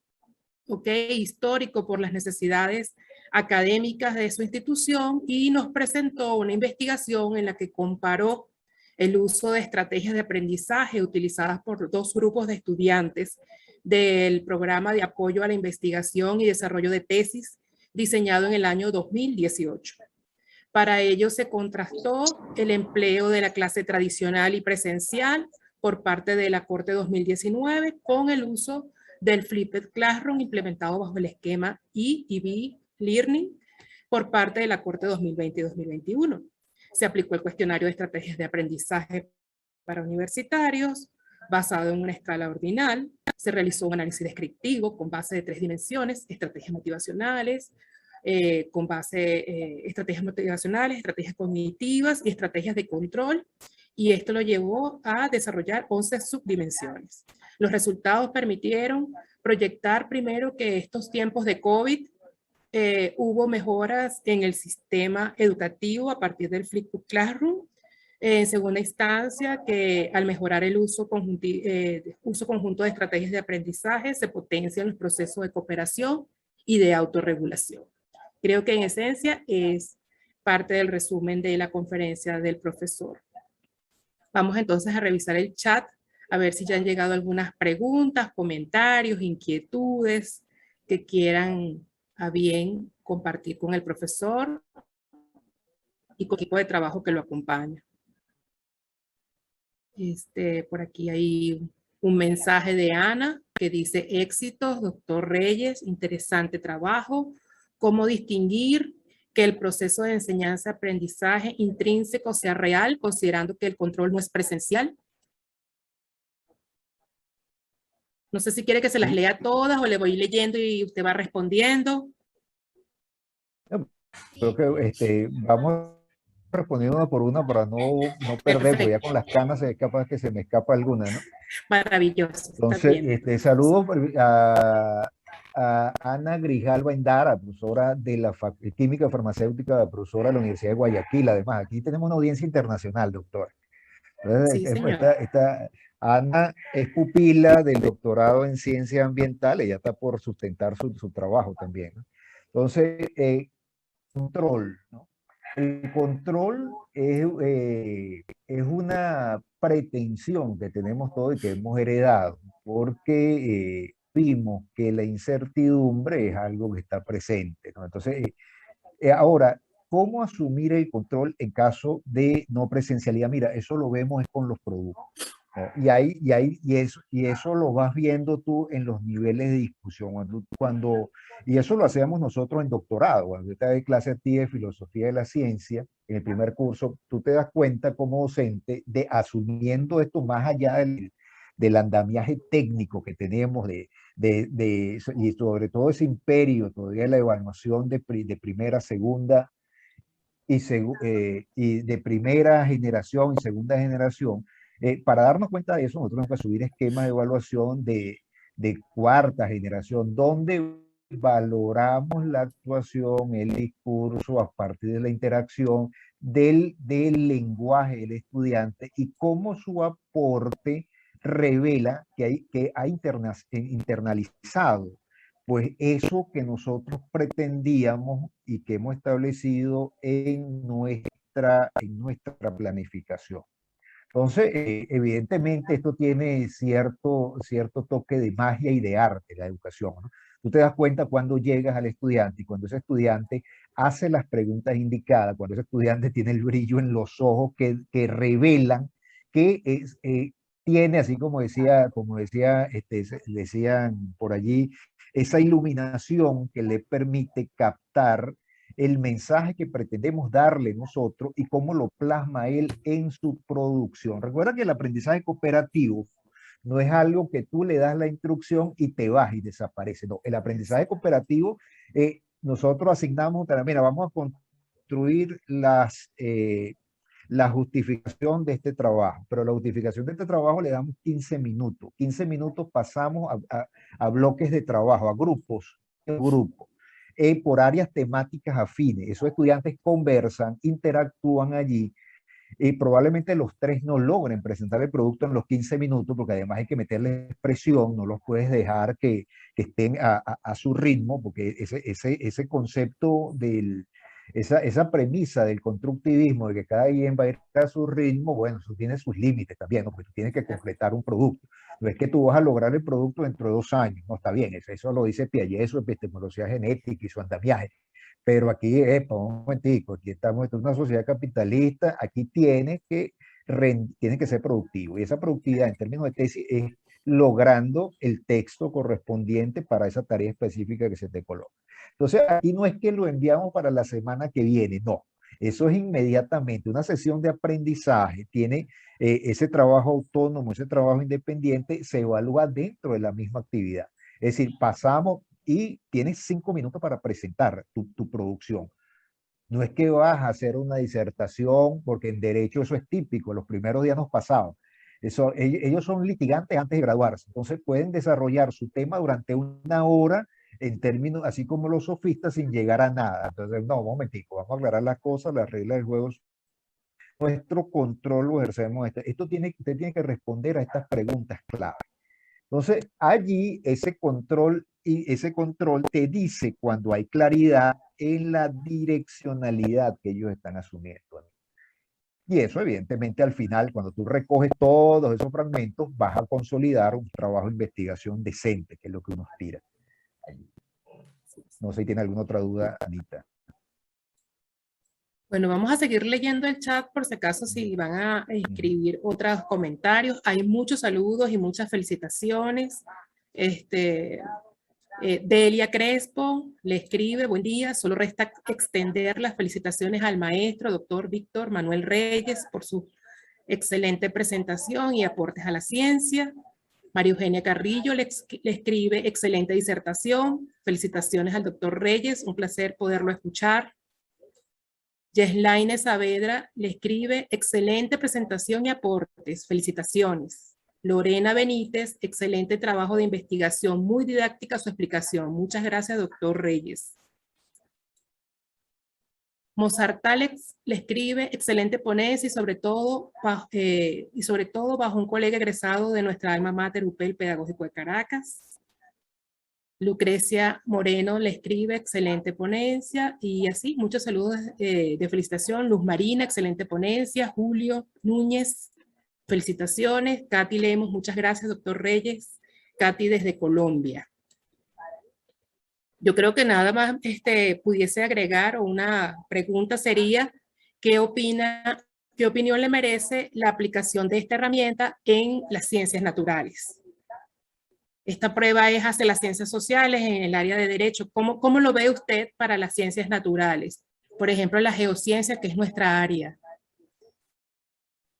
histórico por las necesidades académicas de su institución y nos presentó una investigación en la que comparó el uso de estrategias de aprendizaje utilizadas por dos grupos de estudiantes del programa de apoyo a la investigación y desarrollo de tesis diseñado en el año 2018. Para ello se contrastó el empleo de la clase tradicional y presencial por parte de la Corte 2019 con el uso del Flipped Classroom implementado bajo el esquema EEB Learning por parte de la Corte 2020 y 2021. Se aplicó el cuestionario de estrategias de aprendizaje para universitarios basado en una escala ordinal. Se realizó un análisis descriptivo con base de 3 dimensiones: estrategias motivacionales, estrategias motivacionales, estrategias cognitivas y estrategias de control. Y esto lo llevó a desarrollar 11 subdimensiones. Los resultados permitieron proyectar primero que estos tiempos de COVID hubo mejoras en el sistema educativo a partir del Flipped Classroom. En segunda instancia, que al mejorar el uso conjunto de estrategias de aprendizaje se potencian los procesos de cooperación y de autorregulación. Creo que en esencia es parte del resumen de la conferencia del profesor. Vamos entonces a revisar el chat, a ver si ya han llegado algunas preguntas, comentarios, inquietudes que quieran a bien compartir con el profesor y con el equipo de trabajo que lo acompaña. Por aquí hay un mensaje de Ana que dice: éxitos, doctor Reyes, interesante trabajo. ¿Cómo distinguir que el proceso de enseñanza-aprendizaje intrínseco sea real, considerando que el control no es presencial? No sé si quiere que se las lea todas o le voy leyendo y usted va respondiendo. Creo que vamos respondiendo una por una para no perder, porque ya Perfecto, con las canas es capaz que se me escapa alguna, ¿no? maravilloso, está Entonces, bien. saludos a Ana Grijalva Endara, profesora de la Química Farmacéutica, profesora de la Universidad de Guayaquil. Además, aquí tenemos una audiencia internacional, doctor. Sí, Entonces, señor. Ana es pupila del doctorado en ciencias ambientales, ella está por sustentar su trabajo también, ¿no? Entonces, control, ¿no? El control es una pretensión que tenemos todos y que hemos heredado, porque vimos que la incertidumbre es algo que está presente, ¿no? Entonces, ahora, ¿cómo asumir el control en caso de no presencialidad? Mira, eso lo vemos es con los productos, ¿no? Y eso lo vas viendo tú en los niveles de discusión. Y eso lo hacemos nosotros en doctorado. Cuando yo te doy clase a ti de filosofía de la ciencia, en el primer curso, tú te das cuenta como docente de asumiendo esto más allá del andamiaje técnico que tenemos y sobre todo ese imperio todavía de la evaluación de primera, segunda y de primera generación y segunda generación. Para darnos cuenta de eso, nosotros tenemos que subir esquemas de evaluación de cuarta generación, donde valoramos la actuación, el discurso a partir de la interacción del lenguaje del estudiante y cómo su aporte revela que ha internalizado pues eso que nosotros pretendíamos y que hemos establecido en nuestra planificación. Entonces, evidentemente esto tiene cierto toque de magia y de arte, la educación, ¿no? Tú te das cuenta cuando llegas al estudiante y cuando ese estudiante hace las preguntas indicadas, cuando ese estudiante tiene el brillo en los ojos que revelan que tiene, así decían por allí, esa iluminación que le permite captar el mensaje que pretendemos darle nosotros y cómo lo plasma él en su producción. Recuerda que el aprendizaje cooperativo no es algo que tú le das la instrucción y te vas y desaparece. No, el aprendizaje cooperativo, nosotros asignamos, mira, vamos a construir la justificación de este trabajo, pero la justificación de este trabajo le damos 15 minutos. 15 minutos pasamos a bloques de trabajo, a grupos, por áreas temáticas afines. Esos estudiantes conversan, interactúan allí y probablemente los tres no logren presentar el producto en los 15 minutos, porque además hay que meterle presión, no los puedes dejar que estén a su ritmo, porque ese concepto esa premisa del constructivismo de que cada quien va a ir a su ritmo, bueno, eso tiene sus límites también, ¿no? Porque tú tienes que completar un producto. No es que tú vas a lograr el producto dentro de 2 años, no está bien, eso lo dice Piaget, su epistemología genética y su andamiaje. Pero aquí, un momentico, aquí estamos en una sociedad capitalista, aquí tiene que ser productivo. Y esa productividad en términos de tesis es logrando el texto correspondiente para esa tarea específica que se te coloca. Entonces, aquí no es que lo enviamos para la semana que viene, no. Eso es inmediatamente una sesión de aprendizaje, tiene ese trabajo autónomo, ese trabajo independiente, se evalúa dentro de la misma actividad. Es decir, pasamos y tienes 5 minutos para presentar tu producción. No es que vas a hacer una disertación, porque en derecho eso es típico, los primeros días nos pasaban. Ellos son litigantes antes de graduarse, entonces pueden desarrollar su tema durante 1 hora en términos, así como los sofistas, sin llegar a nada. Entonces, no, un momentico, vamos a aclarar las cosas, las reglas del juego. Nuestro control lo ejercemos. Usted tiene que responder a estas preguntas clave. Entonces, allí ese control te dice cuando hay claridad en la direccionalidad que ellos están asumiendo. Y eso, evidentemente, al final, cuando tú recoges todos esos fragmentos, vas a consolidar un trabajo de investigación decente, que es lo que uno aspira. No sé si tiene alguna otra duda, Anita. Bueno, vamos a seguir leyendo el chat por si acaso si van a escribir otros comentarios. Hay muchos saludos y muchas felicitaciones. Delia Crespo le escribe, buen día, solo resta extender las felicitaciones al maestro, doctor Víctor Manuel Reyes, por su excelente presentación y aportes a la ciencia. María Eugenia Carrillo le escribe, excelente disertación, felicitaciones al doctor Reyes, un placer poderlo escuchar. Yeslaine Saavedra le escribe, excelente presentación y aportes, felicitaciones. Lorena Benítez, excelente trabajo de investigación, muy didáctica su explicación. Muchas gracias, doctor Reyes. Mozart Alex le escribe, excelente ponencia y sobre todo bajo un colega egresado de nuestra alma mater UPEL Pedagógico de Caracas. Lucrecia Moreno le escribe, excelente ponencia, y así, muchos saludos de felicitación. Luz Marina, excelente ponencia. Julio Núñez, felicitaciones. Katy Lemos, muchas gracias, doctor Reyes. Katy desde Colombia. Yo creo que nada más pudiese agregar, o una pregunta sería, ¿qué opinión le merece la aplicación de esta herramienta en las ciencias naturales? Esta prueba es hacia las ciencias sociales en el área de derecho. ¿Cómo lo ve usted para las ciencias naturales? Por ejemplo, la geociencia, que es nuestra área.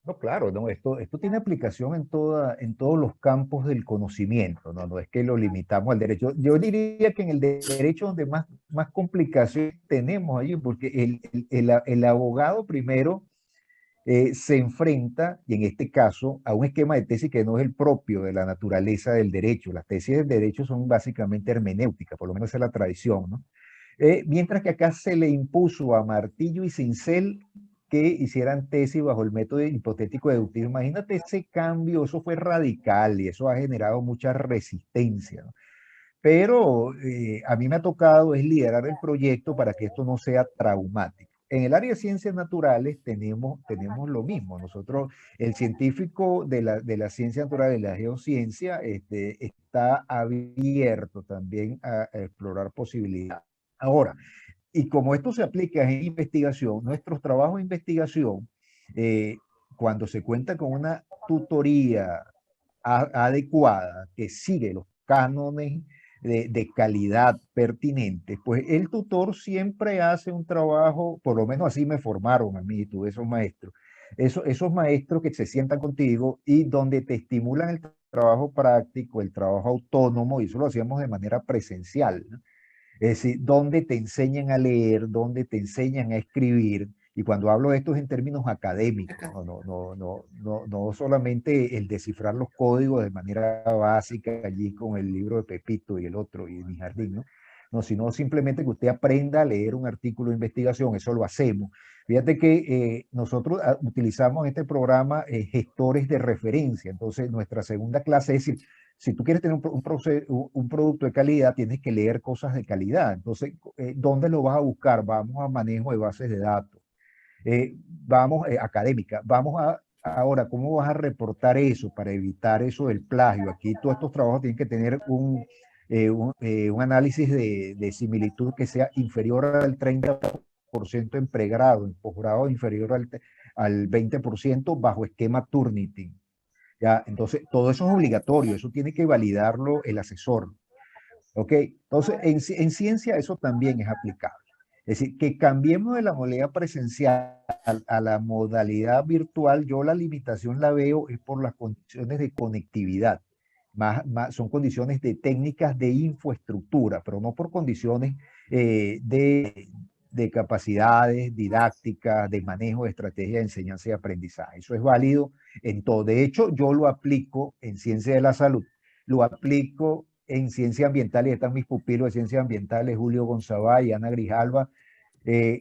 No, claro, no, esto tiene aplicación en todos los campos del conocimiento, no es que lo limitamos al derecho. Yo diría que en el derecho donde más complicaciones tenemos allí, porque el abogado primero se enfrenta, y en este caso, a un esquema de tesis que no es el propio de la naturaleza del derecho. Las tesis del derecho son básicamente hermenéuticas, por lo menos esa es la tradición, ¿no? Mientras que acá se le impuso a martillo y cincel que hicieran tesis bajo el método hipotético deductivo. Imagínate ese cambio, eso fue radical y eso ha generado mucha resistencia, ¿no? Pero a mí me ha tocado es liderar el proyecto para que esto no sea traumático. En el área de ciencias naturales tenemos lo mismo. Nosotros, el científico de la ciencia natural, de la geociencia, está abierto también a explorar posibilidades. Ahora, y como esto se aplica en investigación, nuestros trabajos de investigación, cuando se cuenta con una tutoría adecuada que sigue los cánones de calidad pertinentes, pues el tutor siempre hace un trabajo, por lo menos así me formaron a mí y tuve esos maestros, esos maestros que se sientan contigo y donde te estimulan el trabajo práctico, el trabajo autónomo, y eso lo hacíamos de manera presencial, ¿no? Es decir, donde te enseñan a leer, donde te enseñan a escribir, y cuando hablo de esto es en términos académicos, no solamente el descifrar los códigos de manera básica allí con el libro de Pepito y el otro y mi jardín, ¿no? No, sino simplemente que usted aprenda a leer un artículo de investigación, eso lo hacemos. Fíjate que nosotros utilizamos en este programa gestores de referencia, entonces nuestra segunda clase es decir, si tú quieres tener un producto de calidad, tienes que leer cosas de calidad. Entonces, ¿dónde lo vas a buscar? Vamos a manejo de bases de datos. Académica. Ahora, ¿cómo vas a reportar eso para evitar eso del plagio? Aquí todos estos trabajos tienen que tener un análisis de similitud que sea inferior al 30% en pregrado, en posgrado inferior al 20% bajo esquema Turnitin. ¿Ya? Entonces, todo eso es obligatorio, eso tiene que validarlo el asesor. ¿Ok? Entonces, en ciencia eso también es aplicable. Es decir, que cambiemos de la modalidad presencial a la modalidad virtual, yo la limitación la veo es por las condiciones de conectividad. Son condiciones de técnicas de infraestructura, pero no por condiciones de capacidades didácticas, de manejo de estrategia de enseñanza y aprendizaje. Eso es válido en todo. De hecho, yo lo aplico en ciencia de la salud, lo aplico en ciencia ambiental y están mis pupilos de ciencias ambientales, Julio Gonzabay, Ana Grijalva,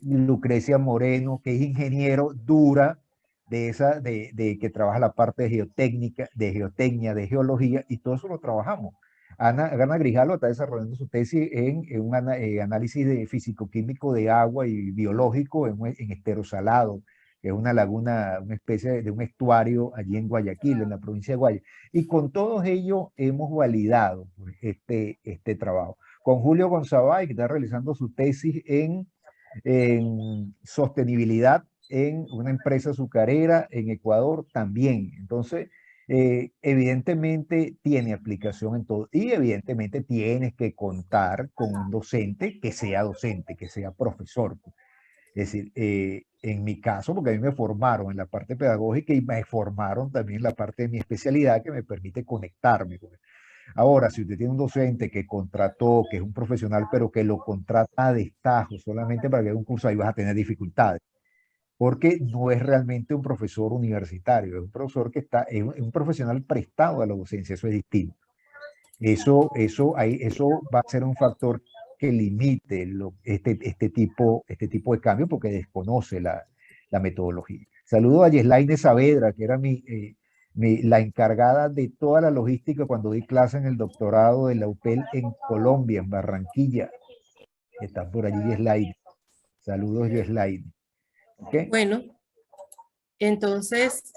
Lucrecia Moreno, que es ingeniero dura de que trabaja la parte de geotécnica, de geotecnia, de geología, y todo eso lo trabajamos. Ana Grijalva está desarrollando su tesis en un análisis de físico-químico de agua y biológico en Estero Salado, que es una laguna, una especie de un estuario allí en Guayaquil, en la provincia de Guayaquil. Y con todos ellos hemos validado este trabajo. Con Julio Gonzabay, que está realizando su tesis en en sostenibilidad en una empresa azucarera en Ecuador también. Entonces, evidentemente tiene aplicación en todo y evidentemente tienes que contar con un docente, que sea profesor. Es decir, en mi caso, porque a mí me formaron en la parte pedagógica y me formaron también en la parte de mi especialidad que me permite conectarme con él. Ahora, si usted tiene un docente que contrató, que es un profesional, pero que lo contrata a destajo solamente para que haga un curso, ahí vas a tener dificultades, porque no es realmente un profesor universitario, es un profesor que es un profesional prestado a la docencia, eso es distinto. Eso va a ser un factor que limite este tipo de cambio porque desconoce la metodología. Saludo a Yeslaine Saavedra, que era la encargada de toda la logística cuando di clase en el doctorado de la UPEL en Colombia, en Barranquilla. Está por allí Yeslaine. Saludos, Yeslaine. ¿Okay? Bueno, entonces,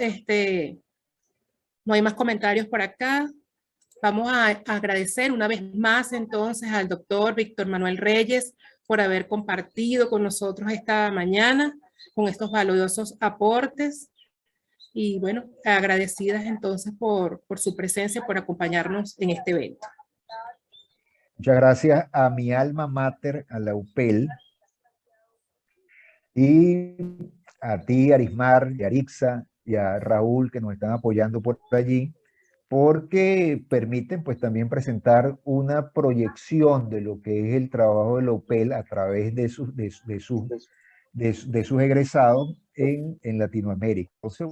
no hay más comentarios por acá. Vamos a agradecer una vez más entonces al doctor Víctor Manuel Reyes por haber compartido con nosotros esta mañana con estos valiosos aportes. Y bueno, agradecidas entonces por su presencia, por acompañarnos en este evento. Muchas gracias a mi alma mater, a la UPEL, y a ti, Arismar, y a Arixa, y a Raúl, que nos están apoyando por allí, porque permiten pues también presentar una proyección de lo que es el trabajo de la UPEL a través de sus egresados en Latinoamérica. Entonces,